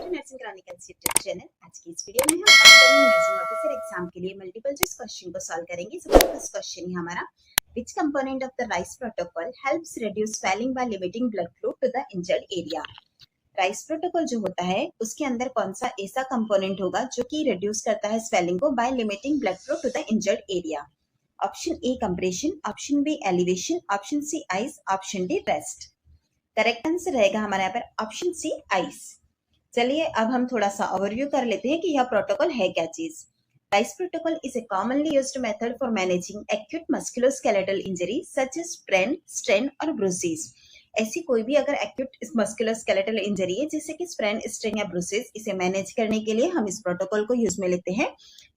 To Nursing Chronicles YouTube channel. आज की इस वीडियो में हम अपकमिंग नर्सिंग ऑफिसर एग्जाम के लिए मल्टीपल चॉइस क्वेश्चन को सॉल्व करेंगे। सबसे फर्स्ट क्वेश्चन है हमारा, which component of the RICE protocol helps reduce swelling by limiting blood flow to the injured area. RICE protocol जो होता है उसके अंदर कौन सा ऐसा कंपोनेंट होगा जो कि रिड्यूस करता है स्वेलिंग को by limiting blood flow to the injured area. Option A compression, option B elevation, option C ice, option D rest. Correct answer रहेगा हमारे यहाँ पर ऑप्शन सी आइस। चलिए अब हम थोड़ा सा ओवरव्यू कर लेते हैं कि यह प्रोटोकॉल है क्या चीज। RICE protocol is a commonly used method for managing acute musculoskeletal injury such as sprain, strain और ब्रूसिस। ऐसी कोई भी अगर एक्यूट मस्कुलोस्केलेटल इंजरी है जैसे कि स्प्रेन, स्ट्रेन या ब्रूसिस, इसे मैनेज करने के लिए हम इस प्रोटोकॉल को यूज में लेते हैं।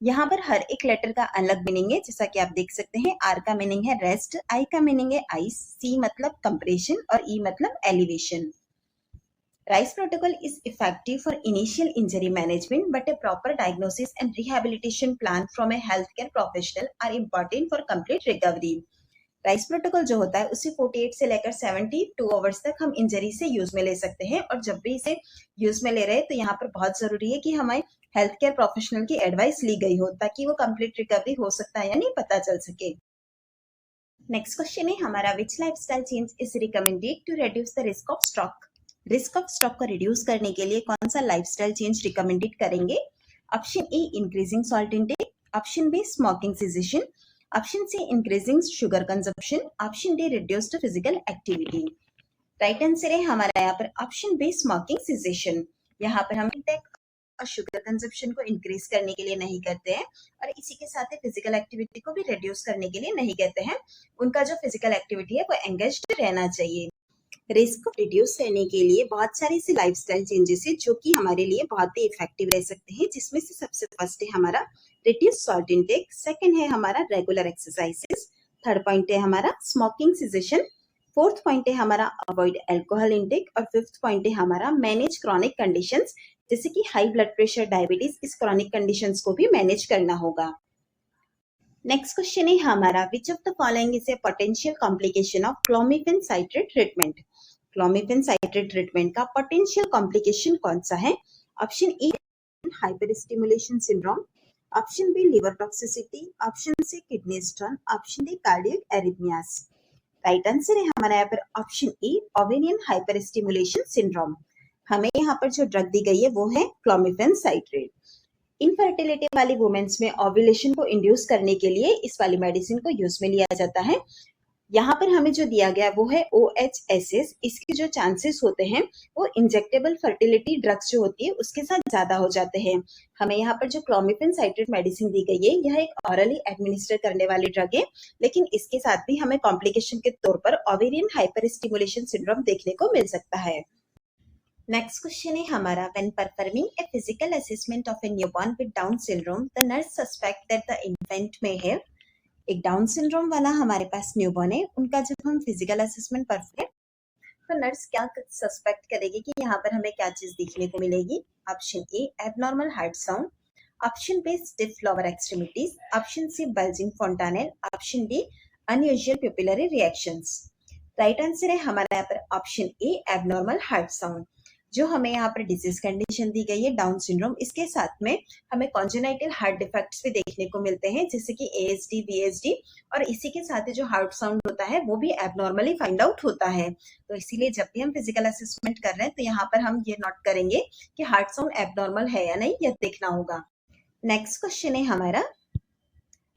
यहाँ पर हर एक लेटर का अलग मीनिंग है, जैसा कि आप देख सकते हैं। आर का मीनिंग है रेस्ट, आई का मीनिंग है आइस, सी मतलब कंप्रेशन और ई मतलब elevation. RICE protocol is effective for initial injury management, but a proper diagnosis and rehabilitation plan from a healthcare professional are important for complete recovery. RICE protocol जो होता है उसे 48 से लेकर 72 आवर्स तक हम इंजरी से यूज में ले सकते हैं, और जब भी इसे यूज में ले रहे हैं तो यहाँ पर बहुत जरूरी है कि हमें हेल्थ केयर प्रोफेशनल की एडवाइस ली गई हो ताकि वो कंप्लीट रिकवरी हो सकता है या नहीं पता चल सके। नेक्स्ट क्वेश्चन है हमारा, which lifestyle change is recommended to reduce the risk of stroke. Risk of stroke को रिड्यूस करने के लिए कौन सा लाइफस्टाइल चेंज रिकमेंडेड करेंगे। Option A increasing salt intake, option B smoking cessation, option C increasing sugar consumption, option D reduced physical activity. Right answer है हमारा यहाँ पर ऑप्शन बी स्मोकिंग सेसेशन। यहाँ पर हम इंटेक और शुगर कंजप्शन को इंक्रीज करने के लिए नहीं करते हैं, और इसी के साथ ही फिजिकल एक्टिविटी को भी रिड्यूस करने के लिए नहीं कहते हैं। उनका जो फिजिकल एक्टिविटी है वो एंगेज्ड रहना चाहिए। रिस्क को रिड्यूस करने के लिए बहुत सारी सी लाइफस्टाइल चेंजेस है जो कि हमारे लिए बहुत ही इफेक्टिव रह सकते हैं, जिसमें से सबसे फर्स्ट है हमारा रिड्यूस सॉल्ट इंटेक, सेकंड है हमारा रेगुलर एक्सरसाइजेस, थर्ड पॉइंट है हमारा स्मोकिंग सेसेशन, फोर्थ पॉइंट है हमारा अवॉइड अल्कोहल इंटेक, और फिफ्थ पॉइंट है हमारा मैनेज क्रॉनिक कंडीशंस जैसे कि हाई ब्लड प्रेशर, डायबिटीज। इस क्रॉनिक कंडीशंस को भी मैनेज करना होगा। नेक्स्ट क्वेश्चन है हमारा, which of the following is a potential complication of clomiphene citrate treatment. Clomiphene citrate treatment का पोटेंशियल कॉम्प्लिकेशन कौन सा है। Option A hyper stimulation syndrome, option B liver toxicity, option C kidney stone, option D cardiac arrhythmias. Right answer है हमारा यहाँ पर option ए ovarian hyper stimulation syndrome. हमें यहाँ पर जो ड्रग दी गई है वो है क्लोमिफेन साइट्रेट। इनफर्टिलिटी वाली वुमेन्स में ओव्यूलेशन को इंड्यूस करने के लिए इस वाली मेडिसिन को यूज में लिया जाता है। यहाँ पर हमें जो दिया गया वो है OHSS। इसके जो चांसेस होते हैं वो इंजेक्टेबल फर्टिलिटी ड्रग्स जो होती है उसके साथ ज्यादा हो जाते हैं। हमें यहाँ पर जो क्लोमिफेन साइट्रेट मेडिसिन दी गई है यह एक ऑरली एडमिनिस्टर करने वाली ड्रग है, लेकिन इसके साथ भी हमें कॉम्प्लिकेशन के तौर पर ओवेरियन हाइपर स्टिमुलेशन सिंड्रोम देखने को मिल सकता है। नेक्स्ट क्वेश्चन है हमारा, when performing a physical assessment of A newborn with down syndrome the nurse suspect that the infant में हैव। एक डाउन सिंड्रोम वाला हमारे पास न्यूबॉर्न है, उनका जब हम फिजिकल असेसमेंट परफॉर्म तो नर्स क्या सस्पेक्ट करेगी कि यहाँ पर हमें क्या चीज देखने को मिलेगी। Option A abnormal heart sound, option B stiff lower extremities, option C bulging fontanelle, option D unusual pupillary reactions. Right answer है हमारा यहाँ पर option A abnormal heart sound. जो हमें यहाँ पर डिजीज कंडीशन दी गई है डाउन सिंड्रोम, इसके साथ में हमें कॉन्जेनाइटल हार्ट डिफेक्ट्स भी देखने को मिलते हैं जैसे कि ASD, VSD, और इसी के साथ ही जो हार्ट साउंड होता है वो भी एबनॉर्मली फाइंड आउट होता है। तो इसीलिए जब भी हम फिजिकल असेसमेंट कर रहे हैं तो यहाँ पर हम ये नोट करेंगे कि हार्ट साउंड एबनॉर्मल है या नहीं, यह देखना होगा। नेक्स्ट क्वेश्चन है हमारा,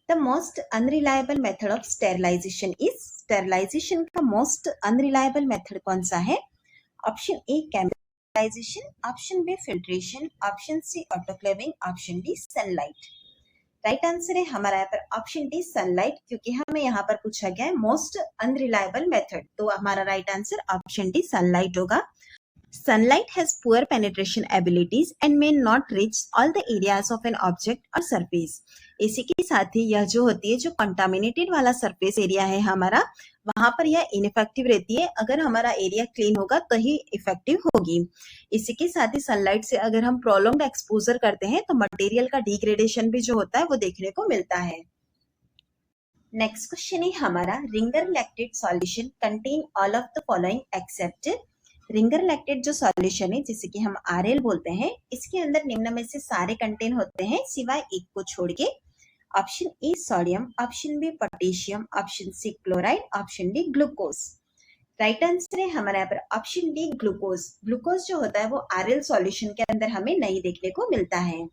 the most unreliable method of sterilisation is. Sterilisation का मोस्ट अनरिलायबल मेथड कौन सा है। Option A chemicalisation, option B filtration, option C autoclaving, option D sunlight. Right answer है हमारा यहाँ पर ऑप्शन डी सनलाइट, क्योंकि हमें यहाँ पर पूछा गया है मोस्ट अनरिलायबल मेथड, तो हमारा right answer option D sunlight होगा। Sunlight has poor penetration abilities and may not reach all the areas of an object or surface. इसी के साथ ही यह जो होती है, जो कंटामिनेटेड वाला सरफेस एरिया है हमारा, वहां पर यह इनइफेक्टिव रहती है। अगर हमारा एरिया क्लीन होगा तो ही इफेक्टिव होगी। इसी के साथ ही सनलाइट से अगर हम प्रोलॉन्ग्ड एक्सपोजर करते हैं तो मटेरियल का डिग्रेडेशन भी जो होता है वो देखने को मिलता है। नेक्स्ट क्वेश्चन है हमारा, Ringer lactate solution contain all of the following except Ringer lactate जो सॉल्यूशन है जिसे कि हम आरएल बोलते हैं, इसके अंदर निम्न में से सारे कंटेन होते हैं सिवाय एक को छोड़ के। Option A sodium, option B potassium, option C chloride, option D glucose. Right answer है हमारे यहाँ पर ऑप्शन डी ग्लूकोज। ग्लूकोज जो होता है वो आरएल सॉल्यूशन के अंदर हमें नहीं देखने को मिलता है।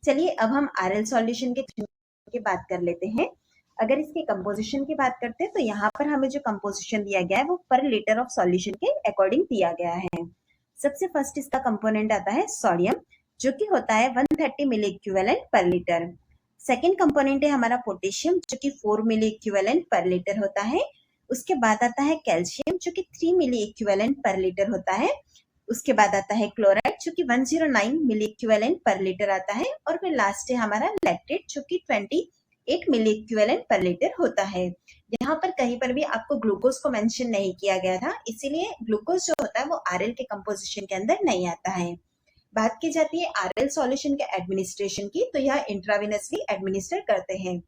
चलिए अब हम आरएल सॉल्यूशन की बात कर लेते हैं। अगर इसके कंपोजिशन की बात करते हैं तो यहाँ पर हमें जो कंपोजिशन दिया गया है वो पर लीटर ऑफ सॉल्यूशन के अकॉर्डिंग दिया गया है। सबसे फर्स्ट इसका कंपोनेंट आता है सोडियम, जो कि होता है 130 milliequivalent per litre. Second component है हमारा पोटेशियम, जो कि 4 मिली इक्विवेलेंट पर लीटर होता है। उसके बाद आता है कैल्शियम, जो कि 3 मिली इक्विवेलेंट पर लीटर होता है। उसके बाद आता है क्लोराइड, जो कि 109 मिली इक्विवेलेंट पर लीटर आता है। और फिर लास्ट है हमारा लैक्टेट, जो कि 28 मिली इक्विवेलेंट पर लीटर होता है। यहाँ पर कहीं पर भी आपको ग्लूकोज को मेंशन नहीं किया गया था, इसीलिए ग्लूकोज जो होता है वो आरएल के कंपोजिशन के अंदर नहीं आता है। बात की जाती है आरएल सॉल्यूशन के एडमिनिस्ट्रेशन की, तो यह इंट्रावेनसली एडमिनिस्टर करते हैं।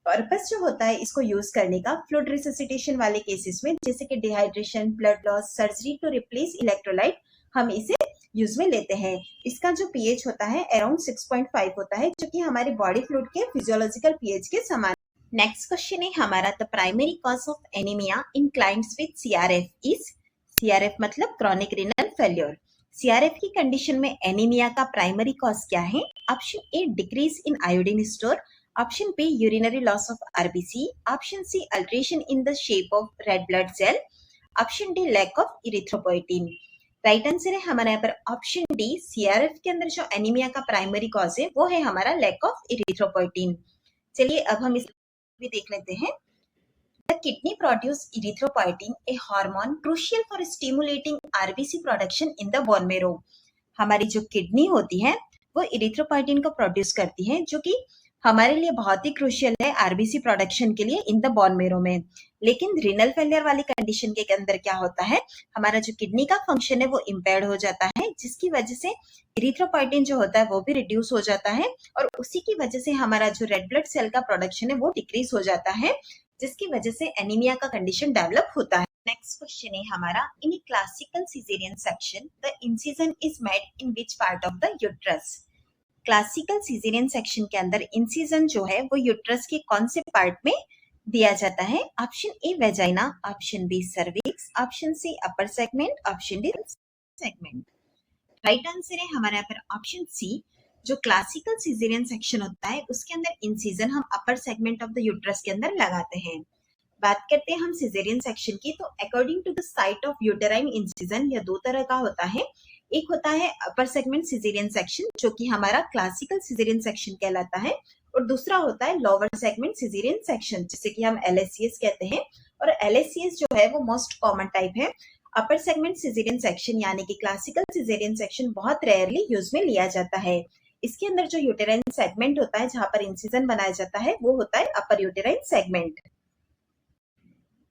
पर्पस जो होता है इसको यूज करने का फ्लूइड रिससिटेशन वाले केसेस में, जैसे कि dehydration, blood loss, surgery to replace electrolyte, हम इसे यूज में लेते हैं। इसका जो पीएच होता है अराउंड 6.5 होता है, जो कि हमारे बॉडी फ्लूइड के फिजियोलॉजिकल पीएच के समान। नेक्स्ट क्वेश्चन है हमारा, the primary cause of anaemia in clients with CRF is. CRF मतलब क्रॉनिक रीनल फेल्योर। सीआरएफ की कंडीशन में एनीमिया का प्राइमरी कॉज क्या है? Option A decrease in iodine store, option B urinary loss of RBC, option C alteration in the shape of red blood cell, option D lack of erythropoietin. Right answer है हमारे यहाँ पर option D. CRF के अंदर जो anaemia का primary cause है वो है हमारा लैक ऑफ इरिथ्रोपोइटिन। चलिए अब हम इस भी देख लेते हैं। The kidney produce erythropoietin, a hormone crucial for stimulating RBC production in the bone marrow. हमारी जो किडनी होती है वो इरिथ्रोपोइटिन को प्रोड्यूस करती है, जो कि हमारे लिए बहुत ही क्रूशियल है आरबीसी प्रोडक्शन के लिए इन द बोन मेरो में। लेकिन रीनल फेलियर वाली कंडीशन के अंदर क्या होता है, हमारा जो किडनी का फंक्शन है वो इम्पेयर्ड हो जाता है, जिसकी वजह से इरिथ्रोपोइटिन जो होता है वो भी रिड्यूस हो जाता है, और उसी की वजह से हमारा जो रेड ब्लड सेल का प्रोडक्शन है वो डिक्रीज हो जाता है, जिसकी वजह से एनीमिया का कंडीशन डेवलप होता है। नेक्स्ट क्वेश्चन है हमारा, in a classical caesarean section the incision is made in which part of the uterus. Classical caesarean section के अंदर इंसिजन जो है वो यूट्रस के कौन से पार्ट में दिया जाता है? Option A vagina, option B cervix, option C upper segment, option D segment. Right answer है हमारे यहाँ पर ऑप्शन सी। जो क्लासिकल सिजेरियन सेक्शन होता है उसके अंदर इंसिजन हम upper segment of the uterus के अंदर लगाते हैं। बात करते हैं हम सिजेरियन सेक्शन की, तो according to the site of uterine incision यह दो तरह का होता है। एक होता है अपर सेगमेंट सिजेरियन सेक्शन, जो कि हमारा क्लासिकल सिजेरियन सेक्शन कहलाता है, और दूसरा होता है लोअर सेगमेंट सिजेरियन सेक्शन, जिसे कि हम एलएससीएस कहते हैं। और एलएससीएस जो है वो मोस्ट कॉमन टाइप है। अपर सेगमेंट सिजेरियन सेक्शन यानी कि क्लासिकल सिजेरियन सेक्शन बहुत रेयरली यूज में लिया जाता है। इसके अंदर जो यूटेराइन सेगमेंट होता है जहां पर इंसिजन बनाया जाता है वो होता है upper uterine segment.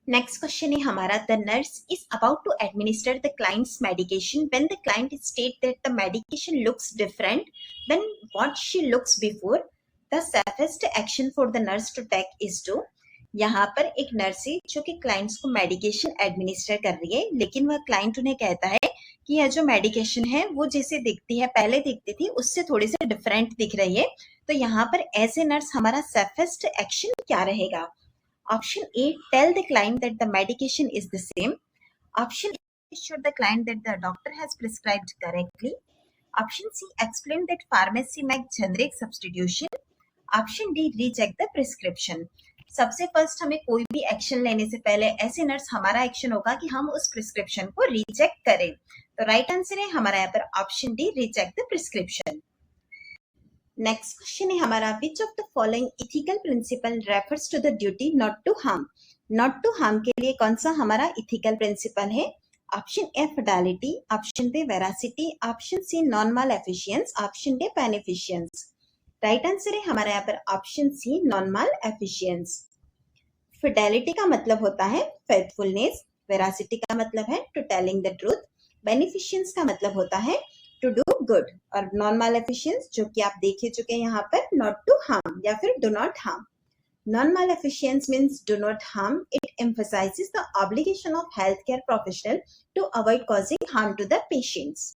Next question है हमारा, the nurse is about to administer the client's medication when the client state that the medication looks different than what she looks before, the safest action for the nurse to take is to. यहाँ पर एक nurse है जो कि clients को medication administer कर रही है, लेकिन वह क्लाइंट उन्हें कहता है कि यह जो मेडिकेशन है वो जैसे दिखती है पहले दिखती थी उससे थोड़ी सी डिफरेंट दिख रही है। तो यहाँ पर एज ए नर्स हमारा सेफेस्ट एक्शन क्या रहेगा? Option A, tell the client that the medication is the same. Option A, assure the client that the doctor has prescribed correctly. Option C, explain that pharmacy make generic substitution. Option D, recheck the prescription. सबसे first हमें कोई भी action लेने से पहले ऐसे nurse हमारा action होगा कि हम उस प्रिस्क्रिप्शन को रीचेक करें। तो राइट आंसर है हमारा यहाँ पर option D, recheck the prescription. Next question है हमारा, which of the following ethical principle refers to the duty not to harm. Not to harm के लिए कौन सा हमारा इथिकल प्रिंसिपल है? Option A fidelity, option B veracity, option C non maleficence, option D beneficence. Right answer है हमारा यहाँ पर option C, non maleficence. Fidelity का मतलब होता है फेथफुलनेस, वेरासिटी का मतलब है टू टेलिंग द ट्रूथ, बेनिफिशियंस का मतलब होता है टू डू गुड, और नॉन माल एफिशिएंस जो कि आप देख ही चुके हैं यहाँ पर नॉट टू हार्म या फिर do not harm. Non-maleficence means do not harm. It emphasizes the obligation of healthcare professional to avoid causing harm to the patients.